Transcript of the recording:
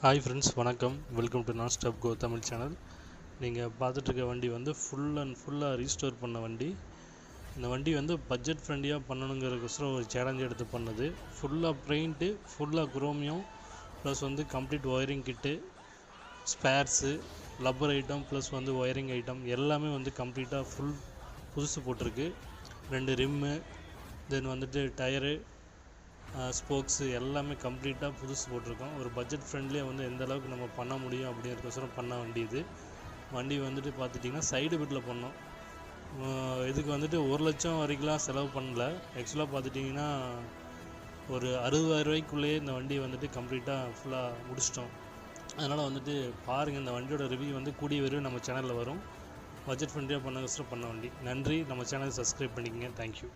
Hi friends, வணக்கம். Welcome to நான் stop கோ Tamil channel. நீங்கள் பார்த்துட்ருக்க வண்டி வந்து ஃபுல்லாக ரீஸ்டோர் பண்ண வண்டி. இந்த வண்டி வந்து பட்ஜெட் ஃப்ரெண்ட்லியாக பண்ணணுங்கிறதுக்கோசரம் ஒரு சேலஞ்ச் எடுத்து பண்ணது. ஃபுல்லாக பெயிண்ட்டு, ஃபுல்லாக குரோமியம், ப்ளஸ் வந்து கம்ப்ளீட் ஒயரிங் கிட்டு, ஸ்பேர்ஸு, லப்பர் ஐட்டம், ப்ளஸ் வந்து ஒயரிங் ஐட்டம் எல்லாமே வந்து கம்ப்ளீட்டாக புதுசு போட்டிருக்கு. 2 ரிம்மு, தென் வந்துட்டு டயரு, ஸ்போக்ஸு எல்லாமே கம்ப்ளீட்டாக புதுசு போட்டிருக்கோம். ஒரு பட்ஜெட் ஃப்ரெண்ட்லியாக வந்து எந்த அளவுக்கு நம்ம பண்ண முடியும் அப்படிங்கிறதுக்கோசரம் பண்ண வண்டி இது. வண்டி வந்துட்டு பார்த்துட்டிங்கன்னா சைடு பிட்டில் பண்ணோம். இதுக்கு வந்துட்டு 1 லட்சம் வரைக்கும்லாம் செலவு பண்ணல. ஆக்சுவலாக பார்த்துட்டிங்கன்னா ஒரு 60,000 ரூபாய்க்குள்ளேயே இந்த வண்டி வந்துட்டு கம்ப்ளீட்டாக ஃபுல்லாக முடிச்சிட்டோம். அதனால் வந்துட்டு பாருங்கள், இந்த வண்டியோட ரிவ்யூ வந்து கூடிய விரைவில் நம்ம சேனலில் வரும். பட்ஜெட் ஃப்ரெண்ட்லியாக பண்ண வண்டி. நன்றி. நம்ம சேனலை சப்ஸ்கிரைப் பண்ணிக்கங்க. தேங்க்யூ.